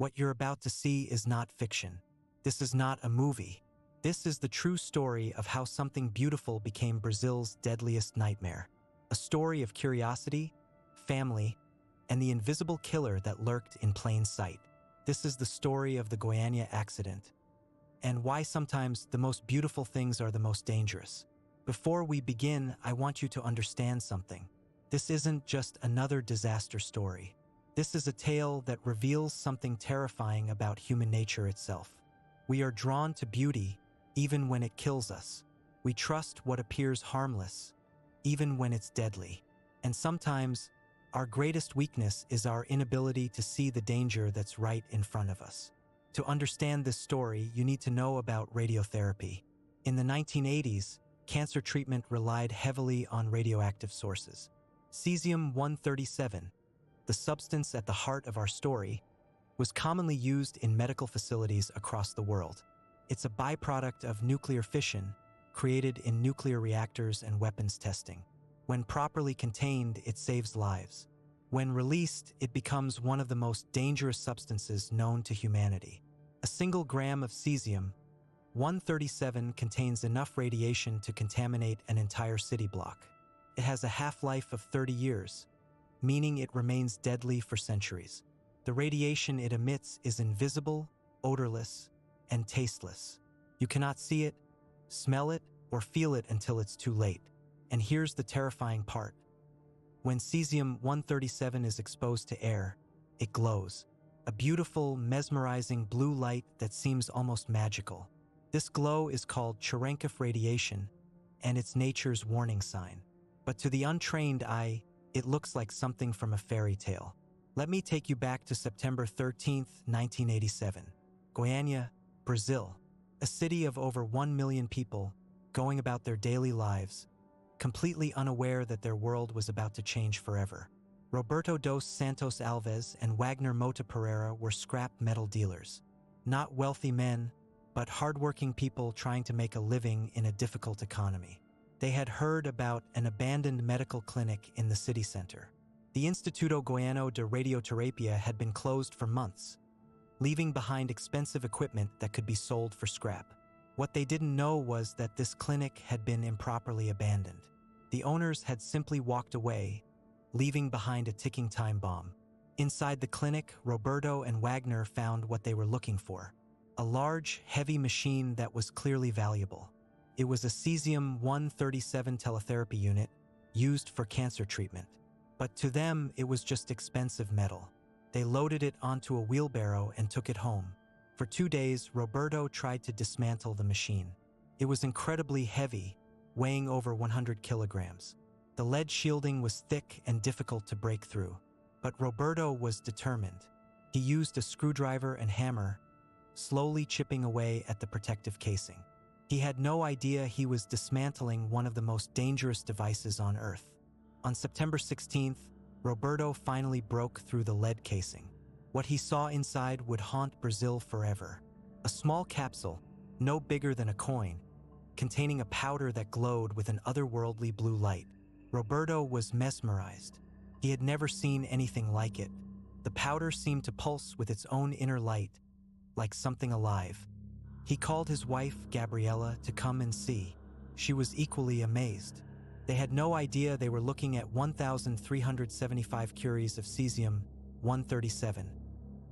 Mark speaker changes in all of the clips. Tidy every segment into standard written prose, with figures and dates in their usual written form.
Speaker 1: What you're about to see is not fiction. This is not a movie. This is the true story of how something beautiful became Brazil's deadliest nightmare. A story of curiosity, family, and the invisible killer that lurked in plain sight. This is the story of the Goiânia accident, and why sometimes the most beautiful things are the most dangerous. Before we begin, I want you to understand something. This isn't just another disaster story. This is a tale that reveals something terrifying about human nature itself. We are drawn to beauty, even when it kills us. We trust what appears harmless, even when it's deadly. And sometimes, our greatest weakness is our inability to see the danger that's right in front of us. To understand this story, you need to know about radiotherapy. In the 1980s, cancer treatment relied heavily on radioactive sources. Cesium-137, the substance at the heart of our story, was commonly used in medical facilities across the world. It's a byproduct of nuclear fission, created in nuclear reactors and weapons testing. When properly contained, it saves lives. When released, it becomes one of the most dangerous substances known to humanity. A single gram of cesium-137 contains enough radiation to contaminate an entire city block. It has a half-life of 30 years, meaning it remains deadly for centuries. The radiation it emits is invisible, odorless, and tasteless. You cannot see it, smell it, or feel it until it's too late. And here's the terrifying part. When cesium-137 is exposed to air, it glows. A beautiful, mesmerizing blue light that seems almost magical. This glow is called Cherenkov radiation, and it's nature's warning sign. But to the untrained eye, it looks like something from a fairy tale. Let me take you back to September 13, 1987. Goiânia, Brazil, a city of over 1 million people going about their daily lives, completely unaware that their world was about to change forever. Roberto dos Santos Alves and Wagner Mota Pereira were scrap metal dealers. Not wealthy men, but hardworking people trying to make a living in a difficult economy. They had heard about an abandoned medical clinic in the city center. The Instituto Goiano de Radioterapia had been closed for months, leaving behind expensive equipment that could be sold for scrap. What they didn't know was that this clinic had been improperly abandoned. The owners had simply walked away, leaving behind a ticking time bomb. Inside the clinic, Roberto and Wagner found what they were looking for: a large, heavy machine that was clearly valuable. It was a cesium-137 teletherapy unit used for cancer treatment. But to them, it was just expensive metal. They loaded it onto a wheelbarrow and took it home. For 2 days, Roberto tried to dismantle the machine. It was incredibly heavy, weighing over 100 kilograms. The lead shielding was thick and difficult to break through. But Roberto was determined. He used a screwdriver and hammer, slowly chipping away at the protective casing. He had no idea he was dismantling one of the most dangerous devices on Earth. On September 16th, Roberto finally broke through the lead casing. What he saw inside would haunt Brazil forever. A small capsule, no bigger than a coin, containing a powder that glowed with an otherworldly blue light. Roberto was mesmerized. He had never seen anything like it. The powder seemed to pulse with its own inner light, like something alive. He called his wife, Gabriela, to come and see. She was equally amazed. They had no idea they were looking at 1,375 curies of cesium-137,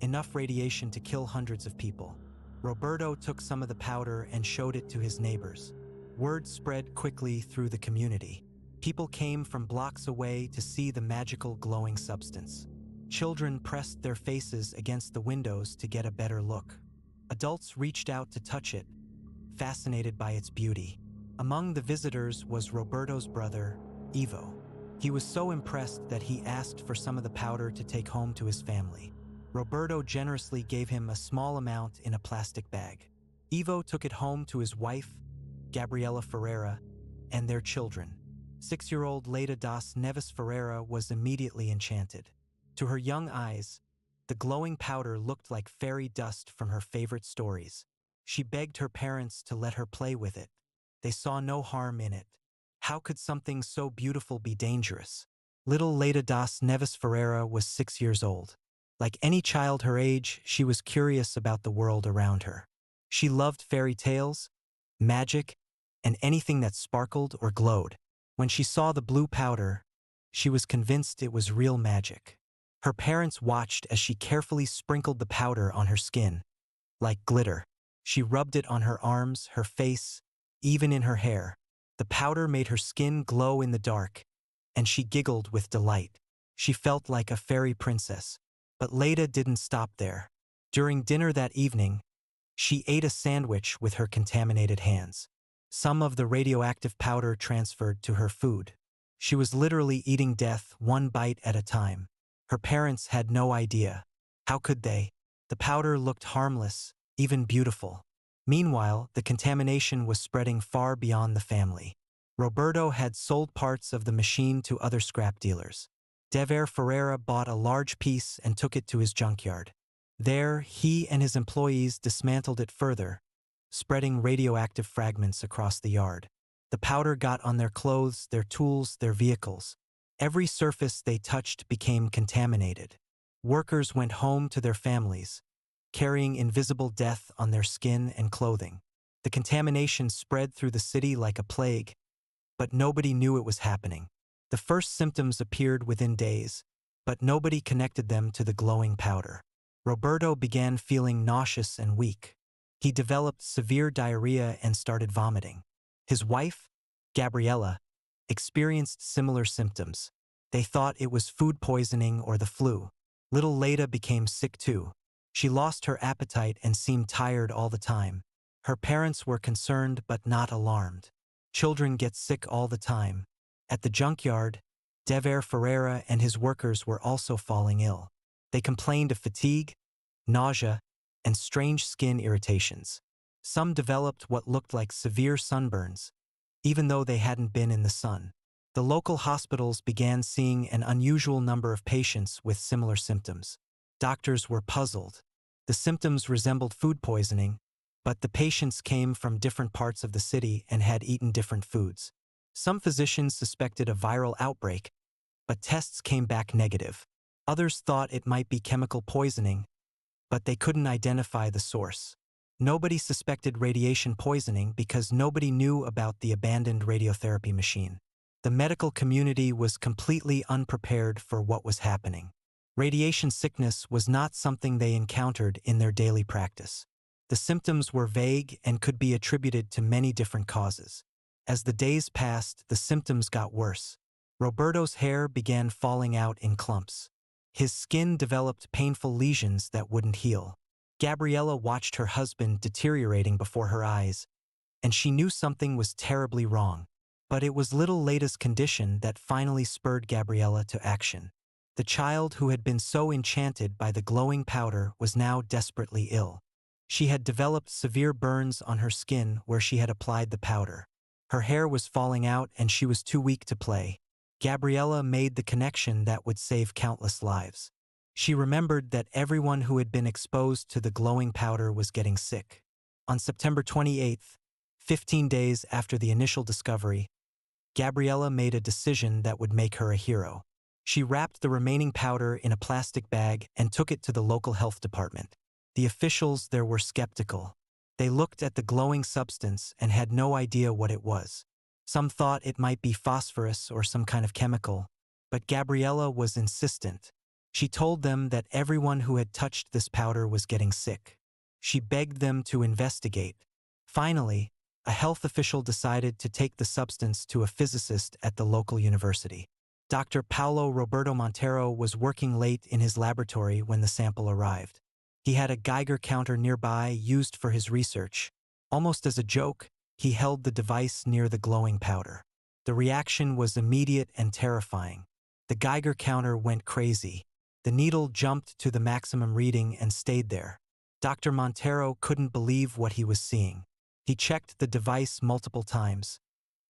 Speaker 1: enough radiation to kill hundreds of people. Roberto took some of the powder and showed it to his neighbors. Word spread quickly through the community. People came from blocks away to see the magical glowing substance. Children pressed their faces against the windows to get a better look. Adults reached out to touch it, fascinated by its beauty. Among the visitors was Roberto's brother, Ivo. He was so impressed that he asked for some of the powder to take home to his family. Roberto generously gave him a small amount in a plastic bag. Ivo took it home to his wife, Gabriela Ferreira, and their children. 6-year-old Leida das Neves Ferreira was immediately enchanted. To her young eyes, the glowing powder looked like fairy dust from her favorite stories. She begged her parents to let her play with it. They saw no harm in it. How could something so beautiful be dangerous? Little Leida das Neves Ferreira was 6 years old. Like any child her age, she was curious about the world around her. She loved fairy tales, magic, and anything that sparkled or glowed. When she saw the blue powder, she was convinced it was real magic. Her parents watched as she carefully sprinkled the powder on her skin, like glitter. She rubbed it on her arms, her face, even in her hair. The powder made her skin glow in the dark, and she giggled with delight. She felt like a fairy princess. But Leda didn't stop there. During dinner that evening, she ate a sandwich with her contaminated hands. Some of the radioactive powder transferred to her food. She was literally eating death one bite at a time. Her parents had no idea. How could they? The powder looked harmless, even beautiful. Meanwhile, the contamination was spreading far beyond the family. Roberto had sold parts of the machine to other scrap dealers. Dever Ferreira bought a large piece and took it to his junkyard. There, he and his employees dismantled it further, spreading radioactive fragments across the yard. The powder got on their clothes, their tools, their vehicles. Every surface they touched became contaminated. Workers went home to their families, carrying invisible death on their skin and clothing. The contamination spread through the city like a plague, but nobody knew it was happening. The first symptoms appeared within days, but nobody connected them to the glowing powder. Roberto began feeling nauseous and weak. He developed severe diarrhea and started vomiting. His wife, Gabriella, experienced similar symptoms. They thought it was food poisoning or the flu. Little Leda became sick too. She lost her appetite and seemed tired all the time. Her parents were concerned but not alarmed. Children get sick all the time. At the junkyard, Dever Ferreira and his workers were also falling ill. They complained of fatigue, nausea, and strange skin irritations. Some developed what looked like severe sunburns, even though they hadn't been in the sun. The local hospitals began seeing an unusual number of patients with similar symptoms. Doctors were puzzled. The symptoms resembled food poisoning, but the patients came from different parts of the city and had eaten different foods. Some physicians suspected a viral outbreak, but tests came back negative. Others thought it might be chemical poisoning, but they couldn't identify the source. Nobody suspected radiation poisoning because nobody knew about the abandoned radiotherapy machine. The medical community was completely unprepared for what was happening. Radiation sickness was not something they encountered in their daily practice. The symptoms were vague and could be attributed to many different causes. As the days passed, the symptoms got worse. Roberto's hair began falling out in clumps. His skin developed painful lesions that wouldn't heal. Gabriella watched her husband deteriorating before her eyes, and she knew something was terribly wrong. But it was little Leda's condition that finally spurred Gabriella to action. The child who had been so enchanted by the glowing powder was now desperately ill. She had developed severe burns on her skin where she had applied the powder. Her hair was falling out and she was too weak to play. Gabriella made the connection that would save countless lives. She remembered that everyone who had been exposed to the glowing powder was getting sick. On September 28th, 15 days after the initial discovery, Gabriella made a decision that would make her a hero. She wrapped the remaining powder in a plastic bag and took it to the local health department. The officials there were skeptical. They looked at the glowing substance and had no idea what it was. Some thought it might be phosphorus or some kind of chemical, but Gabriella was insistent. She told them that everyone who had touched this powder was getting sick. She begged them to investigate. Finally, a health official decided to take the substance to a physicist at the local university. Dr. Paulo Roberto Montero was working late in his laboratory when the sample arrived. He had a Geiger counter nearby used for his research. Almost as a joke, he held the device near the glowing powder. The reaction was immediate and terrifying. The Geiger counter went crazy. The needle jumped to the maximum reading and stayed there. Dr. Montero couldn't believe what he was seeing. He checked the device multiple times,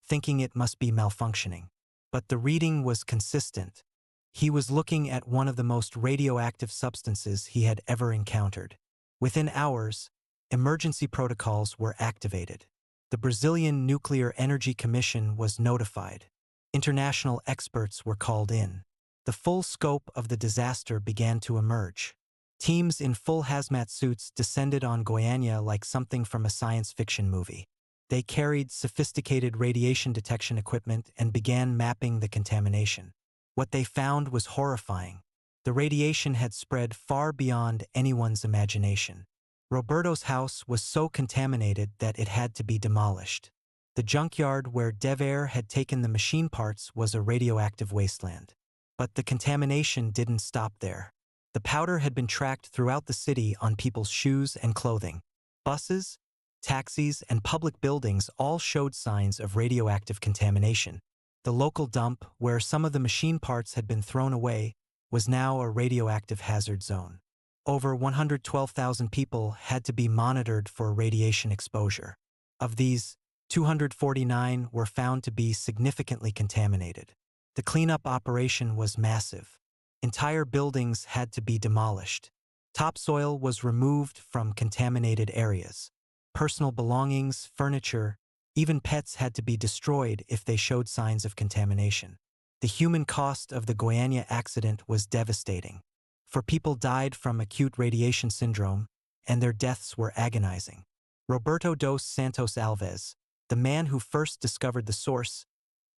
Speaker 1: thinking it must be malfunctioning. But the reading was consistent. He was looking at one of the most radioactive substances he had ever encountered. Within hours, emergency protocols were activated. The Brazilian Nuclear Energy Commission was notified. International experts were called in. The full scope of the disaster began to emerge. Teams in full hazmat suits descended on Goiânia like something from a science fiction movie. They carried sophisticated radiation detection equipment and began mapping the contamination. What they found was horrifying. The radiation had spread far beyond anyone's imagination. Roberto's house was so contaminated that it had to be demolished. The junkyard where Dever had taken the machine parts was a radioactive wasteland. But the contamination didn't stop there. The powder had been tracked throughout the city on people's shoes and clothing. Buses, taxis, and public buildings all showed signs of radioactive contamination. The local dump, where some of the machine parts had been thrown away, was now a radioactive hazard zone. Over 112,000 people had to be monitored for radiation exposure. Of these, 249 were found to be significantly contaminated. The cleanup operation was massive. Entire buildings had to be demolished. Topsoil was removed from contaminated areas. Personal belongings, furniture, even pets had to be destroyed if they showed signs of contamination. The human cost of the Goiânia accident was devastating. For people died from acute radiation syndrome, and their deaths were agonizing. Roberto dos Santos Alves, the man who first discovered the source,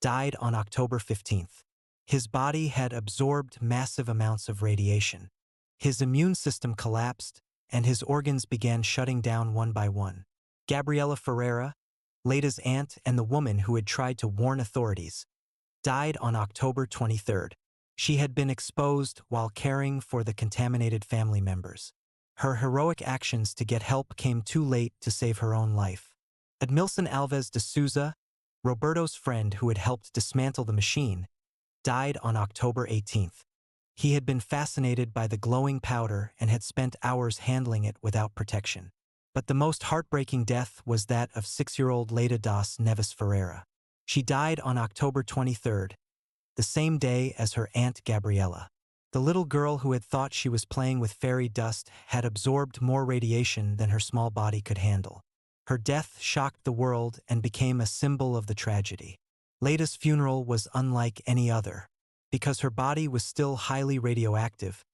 Speaker 1: died on October 15th. His body had absorbed massive amounts of radiation. His immune system collapsed, and his organs began shutting down one by one. Gabriela Ferreira, Leida's aunt and the woman who had tried to warn authorities, died on October 23rd. She had been exposed while caring for the contaminated family members. Her heroic actions to get help came too late to save her own life. Edmilson Alves de Souza, Roberto's friend who had helped dismantle the machine, died on October 18th. He had been fascinated by the glowing powder and had spent hours handling it without protection. But the most heartbreaking death was that of 6-year-old Leida das Neves Ferreira. She died on October 23rd, the same day as her aunt Gabriela. The little girl who had thought she was playing with fairy dust had absorbed more radiation than her small body could handle. Her death shocked the world and became a symbol of the tragedy. Leida's funeral was unlike any other. Because her body was still highly radioactive,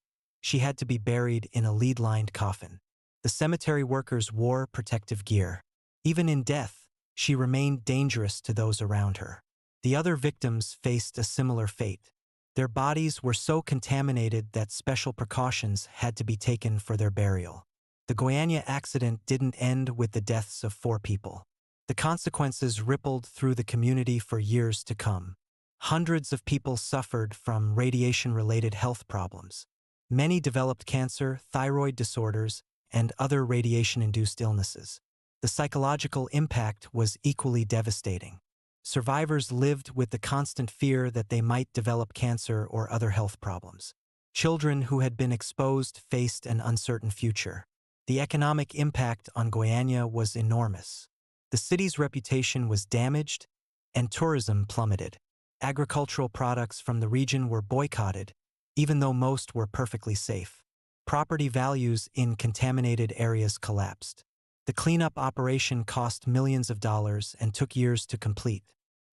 Speaker 1: she had to be buried in a lead-lined coffin. The cemetery workers wore protective gear. Even in death, she remained dangerous to those around her. The other victims faced a similar fate. Their bodies were so contaminated that special precautions had to be taken for their burial. The Goiânia accident didn't end with the deaths of 4 people. The consequences rippled through the community for years to come. Hundreds of people suffered from radiation-related health problems. Many developed cancer, thyroid disorders, and other radiation-induced illnesses. The psychological impact was equally devastating. Survivors lived with the constant fear that they might develop cancer or other health problems. Children who had been exposed faced an uncertain future. The economic impact on Goiânia was enormous. The city's reputation was damaged, and tourism plummeted. Agricultural products from the region were boycotted, even though most were perfectly safe. Property values in contaminated areas collapsed. The cleanup operation cost millions of dollars and took years to complete.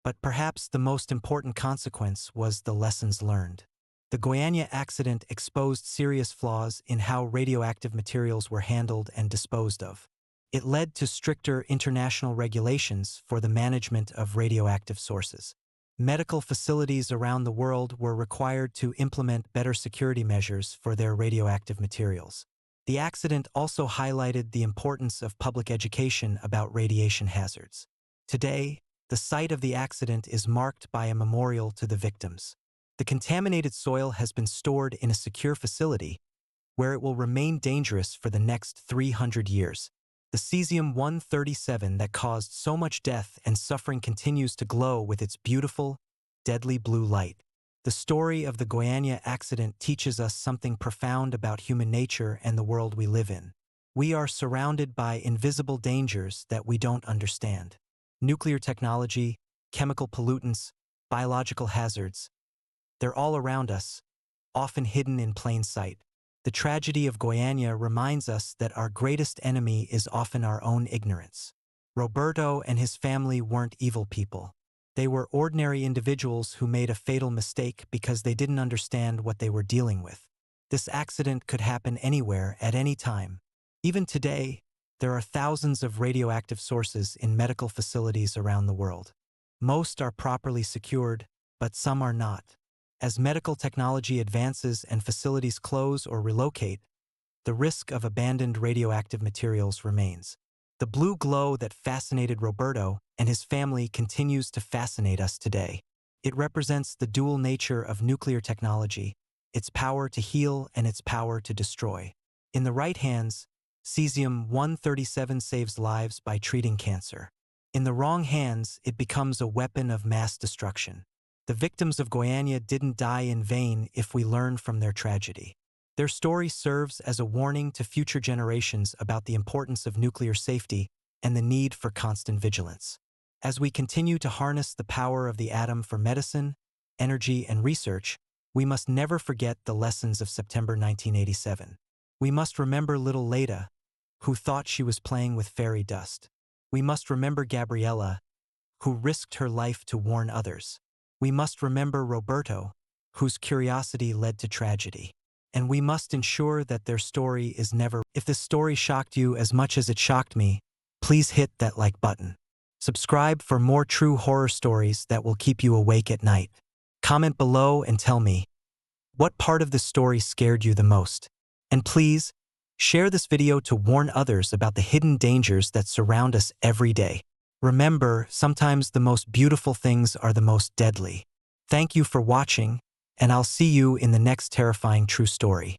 Speaker 1: But perhaps the most important consequence was the lessons learned. The Goiânia accident exposed serious flaws in how radioactive materials were handled and disposed of. It led to stricter international regulations for the management of radioactive sources. Medical facilities around the world were required to implement better security measures for their radioactive materials. The accident also highlighted the importance of public education about radiation hazards. Today, the site of the accident is marked by a memorial to the victims. The contaminated soil has been stored in a secure facility where it will remain dangerous for the next 300 years. The cesium-137 that caused so much death and suffering continues to glow with its beautiful, deadly blue light. The story of the Goiânia accident teaches us something profound about human nature and the world we live in. We are surrounded by invisible dangers that we don't understand. Nuclear technology, chemical pollutants, biological hazards. They're all around us, often hidden in plain sight. The tragedy of Goiânia reminds us that our greatest enemy is often our own ignorance. Roberto and his family weren't evil people. They were ordinary individuals who made a fatal mistake because they didn't understand what they were dealing with. This accident could happen anywhere at any time. Even today, there are thousands of radioactive sources in medical facilities around the world. Most are properly secured, but some are not. As medical technology advances and facilities close or relocate, the risk of abandoned radioactive materials remains. The blue glow that fascinated Roberto and his family continues to fascinate us today. It represents the dual nature of nuclear technology, its power to heal and its power to destroy. In the right hands, cesium-137 saves lives by treating cancer. In the wrong hands, it becomes a weapon of mass destruction. The victims of Goiânia didn't die in vain if we learn from their tragedy. Their story serves as a warning to future generations about the importance of nuclear safety and the need for constant vigilance. As we continue to harness the power of the atom for medicine, energy, and research, we must never forget the lessons of September 1987. We must remember little Leda, who thought she was playing with fairy dust. We must remember Gabriella, who risked her life to warn others. We must remember Roberto, whose curiosity led to tragedy. And we must ensure that their story is never. If this story shocked you as much as it shocked me, please hit that like button. Subscribe for more true horror stories that will keep you awake at night. Comment below and tell me, what part of this story scared you the most? And please, share this video to warn others about the hidden dangers that surround us every day. Remember, sometimes the most beautiful things are the most deadly. Thank you for watching, and I'll see you in the next terrifying true story.